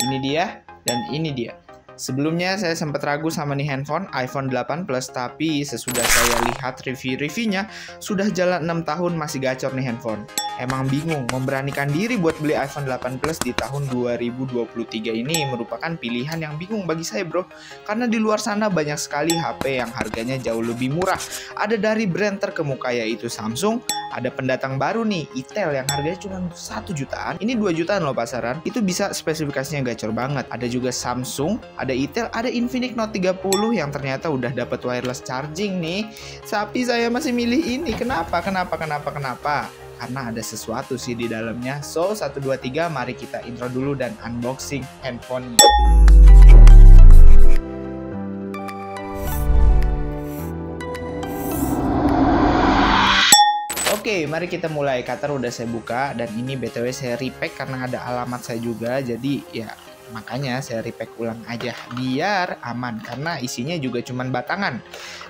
Ini dia, dan ini dia. Sebelumnya saya sempat ragu sama nih handphone iPhone 8 Plus, tapi sesudah saya lihat review-reviewnya, sudah jalan 6 tahun masih gacor nih handphone. Emang bingung, memberanikan diri buat beli iPhone 8 Plus di tahun 2023 ini merupakan pilihan yang bingung bagi saya bro. Karena di luar sana banyak sekali HP yang harganya jauh lebih murah. Ada dari brand terkemuka yaitu Samsung, ada pendatang baru nih, Itel yang harganya cuma 1 jutaan. Ini 2 jutaan loh pasaran, itu bisa spesifikasinya gacor banget. Ada juga Samsung, ada Itel, ada Infinix Note 30 yang ternyata udah dapat wireless charging nih. Tapi saya masih milih ini. Kenapa? Karena ada sesuatu sih di dalamnya. So, 1, 2, 3, mari kita intro dulu dan unboxing handphone. Oke, mari kita mulai. Cutter udah saya buka dan ini BTW saya repack karena ada alamat saya juga. Jadi ya makanya saya repack ulang aja biar aman karena isinya juga cuman batangan.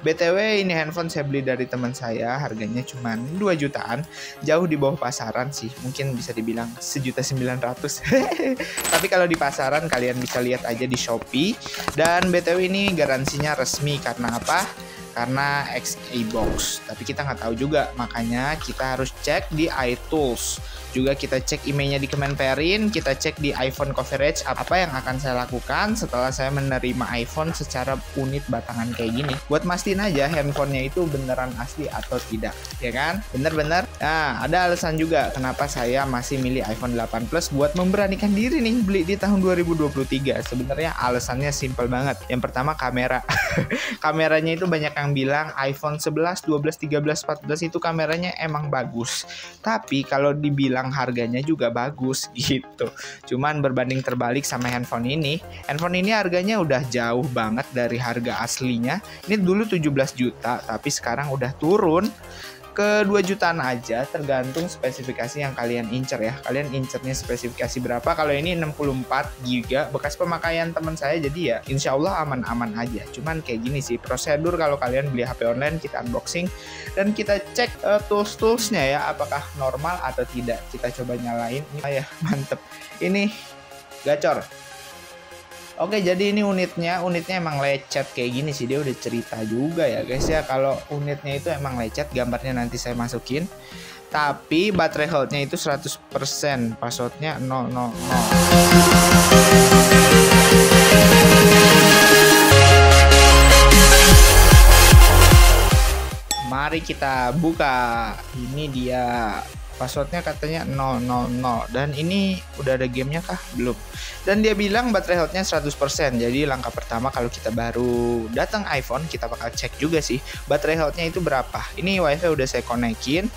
BTW ini handphone saya beli dari teman saya, harganya cuman 2 jutaan, jauh di bawah pasaran sih, mungkin bisa dibilang 1.900.000. Tapi kalau di pasaran kalian bisa lihat aja di Shopee. Dan BTW ini garansinya resmi karena apa? Karena XA box, tapi kita nggak tahu juga, makanya kita harus cek di iTools. Juga kita cek emailnya di Kemenperin, kita cek di iPhone coverage. Apa yang akan saya lakukan setelah saya menerima iPhone secara unit batangan kayak gini, buat mastiin aja handphonenya itu beneran asli atau tidak, ya kan? Bener-bener. Nah, ada alasan juga kenapa saya masih milih iPhone 8 Plus buat memberanikan diri nih beli di tahun 2023. Sebenarnya alasannya simple banget. Yang pertama kamera. Kameranya itu banyak yang bilang iPhone 11, 12, 13, 14 itu kameranya emang bagus. Tapi kalau dibilang harganya juga bagus gitu. Cuman berbanding terbalik sama handphone ini. Handphone ini harganya udah jauh banget dari harga aslinya. Ini dulu 17 juta, tapi sekarang udah turun ke 2 jutaan aja, tergantung spesifikasi yang kalian incer ya. Kalian incernya spesifikasi berapa? Kalau ini 64 GB bekas pemakaian teman saya, jadi ya insya Allah aman-aman aja. Cuman kayak gini sih prosedur kalau kalian beli HP online, kita unboxing dan kita cek tools-toolsnya ya, apakah normal atau tidak. Kita coba nyalain. Ini ya mantep. Ini gacor. Oke, jadi ini unitnya emang lecet kayak gini sih, dia udah cerita juga ya guys ya. Kalau unitnya itu emang lecet, gambarnya nanti saya masukin. Tapi baterai health-nya itu 100%, passwordnya 000. Mari kita buka. Ini dia. Passwordnya katanya 000. Dan ini udah ada gamenya kah? Belum. Dan dia bilang baterai health-nya 100%. Jadi langkah pertama kalau kita baru datang iPhone, kita bakal cek juga sih baterai health-nya itu berapa. Ini WiFi udah saya konekin.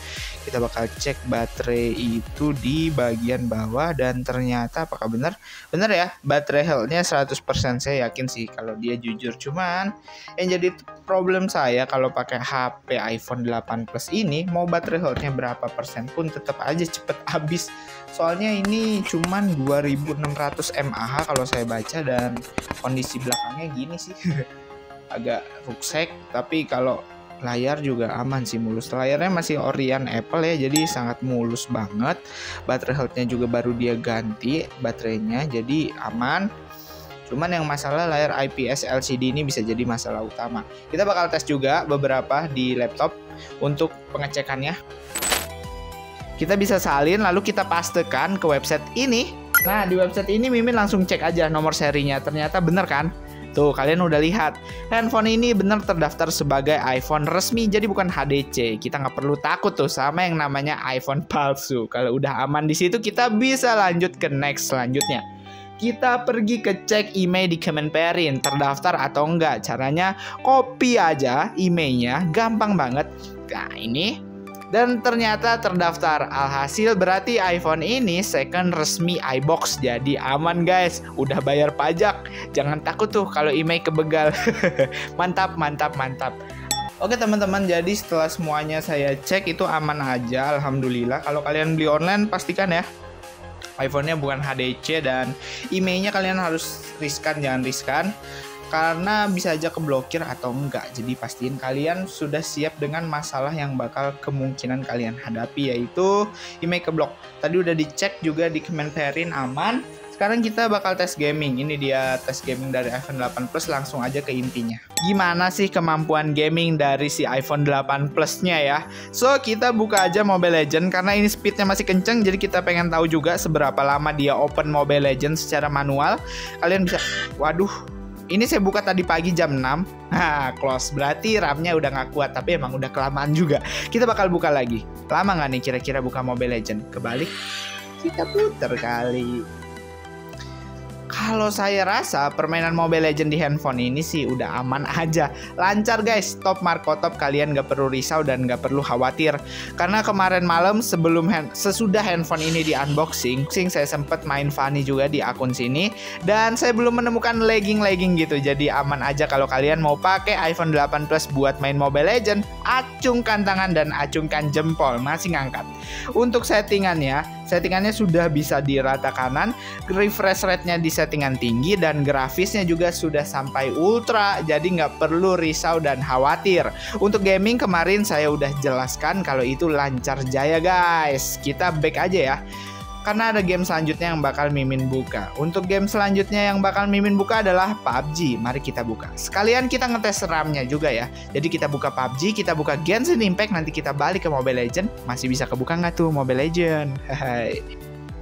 Kita bakal cek baterai itu di bagian bawah. Dan ternyata apakah benar? Benar ya, baterai health-nya 100%. Saya yakin sih kalau dia jujur. Cuman yang jadi problem saya kalau pakai HP iPhone 8 Plus ini, mau baterai health-nya berapa persen pun tetap aja cepet habis. Soalnya ini cuman 2600 mAh kalau saya baca, dan kondisi belakangnya gini sih. Agak ruksek, tapi kalau layar juga aman sih, mulus. Layarnya masih Orient Apple ya, jadi sangat mulus banget. Baterai health-nya juga baru dia ganti baterainya, jadi aman. Cuman yang masalah layar IPS LCD ini bisa jadi masalah utama. Kita bakal tes juga beberapa di laptop untuk pengecekannya. Kita bisa salin lalu kita pastekan ke website ini. Nah, di website ini Mimin langsung cek aja nomor serinya. Ternyata bener kan? Tuh, kalian udah lihat. Handphone ini bener terdaftar sebagai iPhone resmi, jadi bukan HDC. Kita nggak perlu takut tuh sama yang namanya iPhone palsu. Kalau udah aman di situ, kita bisa lanjut ke next selanjutnya. Kita pergi ke cek email di Kemenperin, terdaftar atau enggak. Caranya copy aja emailnya, gampang banget. Nah, ini. Dan ternyata terdaftar. Alhasil berarti iPhone ini second resmi iBox. Jadi aman guys. Udah bayar pajak. Jangan takut tuh kalau email kebegal. Mantap. Oke teman-teman, jadi setelah semuanya saya cek itu aman aja, alhamdulillah. Kalau kalian beli online pastikan ya iPhone-nya bukan HDC, dan emailnya kalian harus riskan, jangan riskan. Karena bisa aja keblokir atau enggak. Jadi pastiin kalian sudah siap dengan masalah yang bakal kemungkinan kalian hadapi, yaitu email keblok. Tadi udah dicek juga di Kemenperin, aman. Sekarang kita bakal tes gaming. Ini dia tes gaming dari iPhone 8 Plus, langsung aja ke intinya. Gimana sih kemampuan gaming dari si iPhone 8 Plus-nya ya? So, kita buka aja Mobile Legends karena ini speednya masih kenceng, jadi kita pengen tahu juga seberapa lama dia open Mobile Legends secara manual. Kalian bisa, waduh, ini saya buka tadi pagi jam 6. Nah, close. Berarti RAM-nya udah nggak kuat, tapi emang udah kelamaan juga. Kita bakal buka lagi. Lama nggak nih kira-kira buka Mobile Legends? Kebalik. Kita puter kali. Kalau saya rasa permainan Mobile Legends di handphone ini sih udah aman aja. Lancar guys, top Marco top, kalian gak perlu risau dan gak perlu khawatir. Karena kemarin malam sesudah handphone ini di unboxing, saya sempet main funny juga di akun sini. Dan saya belum menemukan lagging gitu, jadi aman aja kalau kalian mau pakai iPhone 8 Plus buat main Mobile Legends. Acungkan tangan dan acungkan jempol, masih ngangkat. Untuk settingannya sudah bisa di rata kanan, refresh rate-nya di settingan tinggi, dan grafisnya juga sudah sampai ultra, jadi nggak perlu risau dan khawatir. Untuk gaming kemarin saya udah jelaskan kalau itu lancar jaya guys. Kita back aja ya, karena ada game selanjutnya yang bakal Mimin buka. Untuk game selanjutnya yang bakal Mimin buka adalah PUBG. Mari kita buka. Sekalian kita ngetes RAM-nya juga ya. Jadi kita buka PUBG, kita buka Genshin Impact, nanti kita balik ke Mobile Legends. Masih bisa kebuka nggak tuh Mobile Legends? Hai.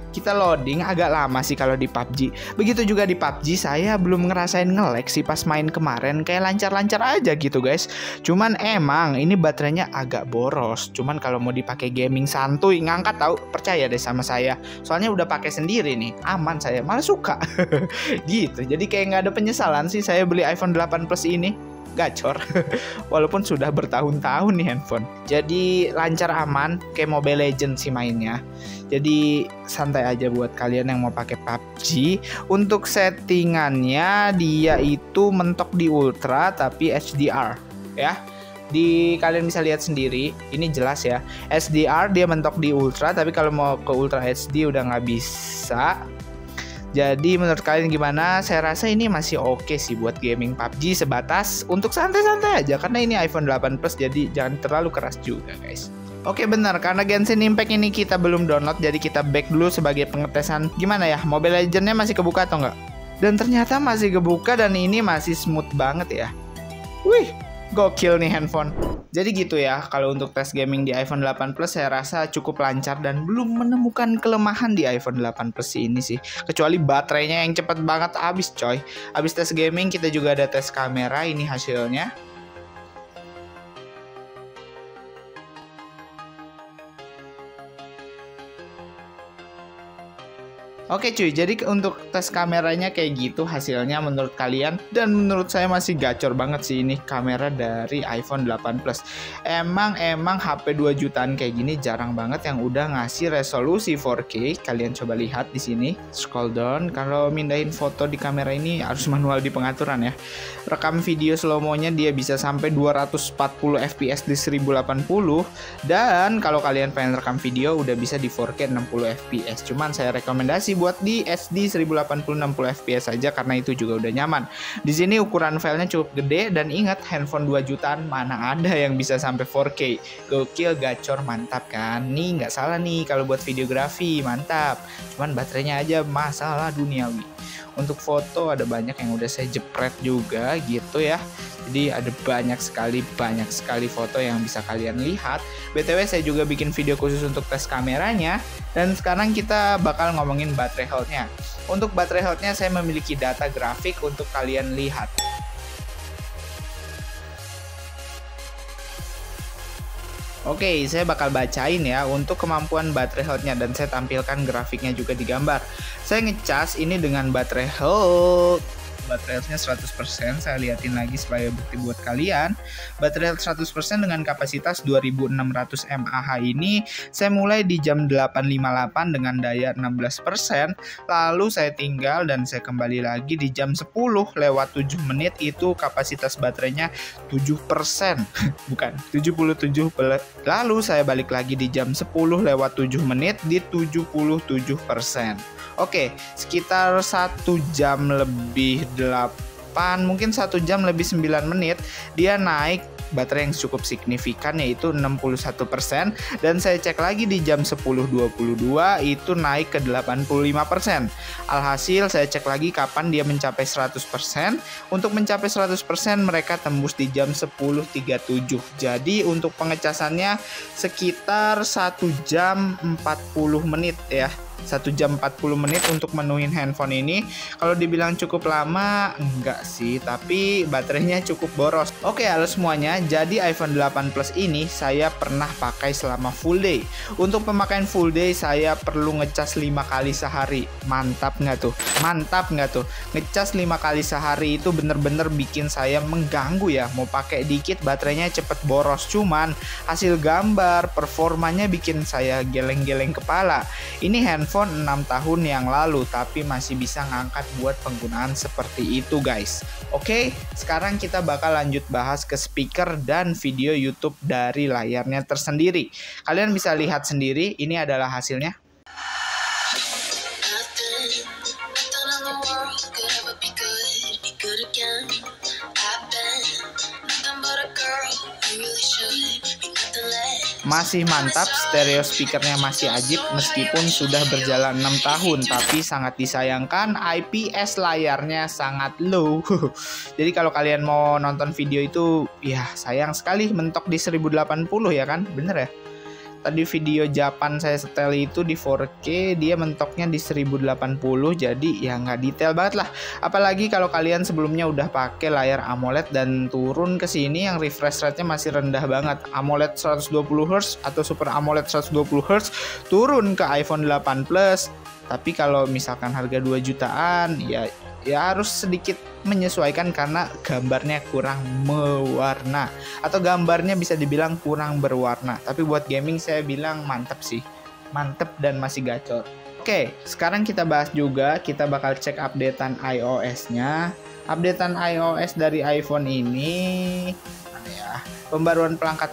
Kita loading agak lama sih kalau di PUBG. Begitu juga di PUBG, saya belum ngerasain nge-lag sih pas main kemarin. Kayak lancar-lancar aja gitu guys. Cuman emang ini baterainya agak boros. Cuman kalau mau dipakai gaming santuy, ngangkat tahu, percaya deh sama saya. Soalnya udah pakai sendiri nih, aman, saya malah suka. Gitu. Jadi kayak nggak ada penyesalan sih saya beli iPhone 8 Plus ini. Gacor. Walaupun sudah bertahun-tahun nih handphone. Jadi lancar, aman, kayak Mobile Legends sih mainnya. Jadi santai aja buat kalian yang mau pakai PUBG. Untuk settingannya dia itu mentok di ultra tapi HDR ya. Kalian bisa lihat sendiri, ini jelas ya. HDR dia mentok di ultra, tapi kalau mau ke Ultra HD udah nggak bisa. Jadi menurut kalian gimana? Saya rasa ini masih oke sih buat gaming PUBG, sebatas untuk santai-santai aja. Karena ini iPhone 8 Plus, jadi jangan terlalu keras juga guys. Oke benar, karena Genshin Impact ini kita belum download, jadi kita back dulu sebagai pengetesan. Gimana ya, Mobile Legends-nya masih kebuka atau enggak? Dan ternyata masih kebuka dan ini masih smooth banget ya. Wih, gokil nih handphone. Jadi gitu ya, kalau untuk tes gaming di iPhone 8 Plus saya rasa cukup lancar dan belum menemukan kelemahan di iPhone 8 Plus ini sih. Kecuali baterainya yang cepet banget habis coy. Habis tes gaming kita juga ada tes kamera, ini hasilnya. Oke cuy, jadi untuk tes kameranya kayak gitu hasilnya menurut kalian. Dan menurut saya masih gacor banget sih ini kamera dari iPhone 8 Plus. Emang HP 2 jutaan kayak gini jarang banget yang udah ngasih resolusi 4K. Kalian coba lihat di sini, scroll down. Kalau mindahin foto di kamera ini harus manual di pengaturan ya. Rekam video slow-mo-nya dia bisa sampai 240 fps di 1080. Dan kalau kalian pengen rekam video udah bisa di 4K 60 fps. Cuman saya rekomendasi buat di SD 1080 60 fps aja karena itu juga udah nyaman. Di sini ukuran filenya cukup gede dan ingat handphone 2 jutaan mana ada yang bisa sampai 4K. Gokil, gacor, mantap kan? Nih nggak salah nih kalau buat videografi, mantap. Cuman baterainya aja masalah duniawi. Untuk foto ada banyak yang udah saya jepret juga gitu ya. Jadi ada banyak sekali foto yang bisa kalian lihat. BTW saya juga bikin video khusus untuk tes kameranya. Dan sekarang kita bakal ngomongin baterai health-nya. Untuk baterai health-nya saya memiliki data grafik untuk kalian lihat. Oke, saya bakal bacain ya untuk kemampuan baterai health-nya dan saya tampilkan grafiknya juga di gambar. Saya ngecas ini dengan baterai health. Baterai health-nya 100%, saya liatin lagi sebagai bukti buat kalian. Baterai health 100% dengan kapasitas 2600 mAh ini saya mulai di jam 8.58 dengan daya 16%, lalu saya tinggal dan saya kembali lagi di jam 10 lewat 7 menit itu kapasitas baterainya 7%. Bukan, 77%. Lalu saya balik lagi di jam 10 lewat 7 menit di 77%. Oke, sekitar 1 jam lebih 8 mungkin 1 jam lebih 9 menit, dia naik baterai yang cukup signifikan yaitu 61%, dan saya cek lagi di jam 10.22 itu naik ke 85%. Alhasil saya cek lagi kapan dia mencapai 100%. Untuk mencapai 100% mereka tembus di jam 10.37. Jadi untuk pengecasannya sekitar 1 jam 40 menit ya. 1 jam 40 menit untuk menuhin handphone ini. Kalau dibilang cukup lama, enggak sih, tapi baterainya cukup boros. Oke, halo semuanya. Jadi iPhone 8 Plus ini saya pernah pakai selama full day. Untuk pemakaian full day saya perlu ngecas 5 kali sehari. Mantap nggak tuh? Mantap nggak tuh? Ngecas 5 kali sehari itu bener-bener bikin saya mengganggu ya. Mau pakai dikit baterainya cepet boros. Cuman hasil gambar, performanya bikin saya geleng-geleng kepala. Ini handphone 6 tahun yang lalu tapi masih bisa ngangkat buat penggunaan seperti itu guys. Oke, sekarang kita bakal lanjut bahas ke speaker dan video YouTube dari layarnya tersendiri. Kalian bisa lihat sendiri, ini adalah hasilnya. Masih mantap, stereo speakernya masih ajib meskipun sudah berjalan 6 tahun, tapi sangat disayangkan IPS layarnya sangat low. Jadi kalau kalian mau nonton video itu ya sayang sekali mentok di 1080 ya kan, bener ya. Tadi video Japan saya setel itu di 4K, dia mentoknya di 1080, jadi ya nggak detail banget lah. Apalagi kalau kalian sebelumnya udah pakai layar AMOLED dan turun ke sini yang refresh rate-nya masih rendah banget. AMOLED 120Hz atau Super AMOLED 120Hz turun ke iPhone 8 Plus. Tapi kalau misalkan harga 2 jutaan ya harus sedikit menyesuaikan karena gambarnya kurang mewarna atau gambarnya bisa dibilang kurang berwarna. Tapi buat gaming saya bilang mantep sih, mantep dan masih gacor. Oke, sekarang kita bahas juga, kita bakal cek updatean iOS-nya. Updatean iOS dari iPhone ini mana ya? Pembaruan perangkat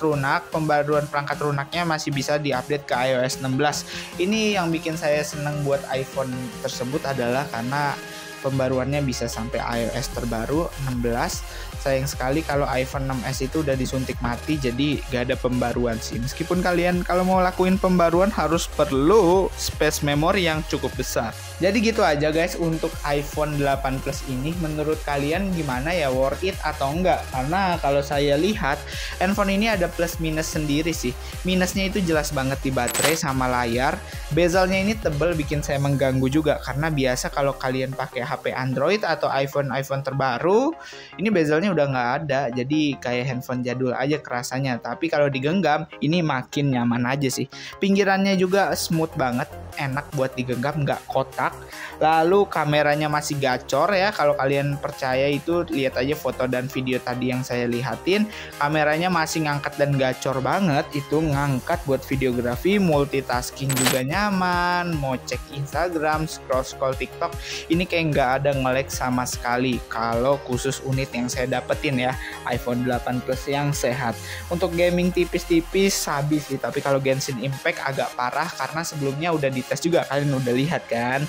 lunaknya masih bisa diupdate ke iOS 16. Ini yang bikin saya seneng buat iPhone tersebut adalah karena pembaruannya bisa sampai iOS terbaru 16. Sayang sekali kalau iPhone 6s itu udah disuntik mati, jadi gak ada pembaruan sih. Meskipun kalian kalau mau lakuin pembaruan harus perlu space memory yang cukup besar. Jadi gitu aja guys untuk iPhone 8 Plus ini. Menurut kalian gimana ya, worth it atau enggak? Karena kalau saya lihat handphone ini ada plus minus sendiri sih. Minusnya itu jelas banget di baterai sama layar. Bezelnya ini tebel bikin saya mengganggu juga, karena biasa kalau kalian pakai HP Android atau iPhone terbaru, ini bezelnya udah nggak ada, jadi kayak handphone jadul aja kerasanya. Tapi kalau digenggam ini makin nyaman aja sih. Pinggirannya juga smooth banget, enak buat digenggam, nggak kotak. Lalu kameranya masih gacor ya, kalau kalian percaya itu lihat aja foto dan video tadi yang saya lihatin. Kameranya masih ngangkat dan gacor banget, itu ngangkat buat videografi, multitasking juga nyaman. Mau cek Instagram, scroll TikTok, ini kayak nggak ada nge-lag sama sekali. Kalau khusus unit yang saya dapetin ya, iPhone 8 Plus yang sehat. Untuk gaming tipis-tipis habis sih, tapi kalau Genshin Impact agak parah karena sebelumnya udah dites juga, kalian udah lihat kan.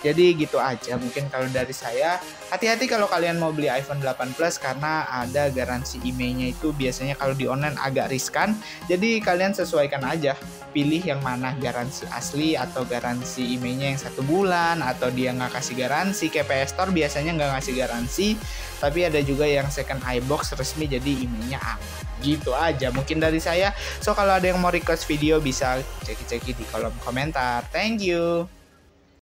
Jadi gitu aja mungkin kalau dari saya. Hati-hati kalau kalian mau beli iPhone 8 Plus karena ada garansi IMEI-nya itu biasanya kalau di online agak riskan. Jadi kalian sesuaikan aja, pilih yang mana, garansi asli atau garansi IMEI-nya yang 1 bulan, atau dia nggak kasih garansi. Kayak PS Store biasanya nggak ngasih garansi, tapi ada juga yang second iBox resmi jadi IMEI-nya aman. Gitu aja mungkin dari saya. So kalau ada yang mau request video bisa ceki-ceki di kolom komentar. Thank you.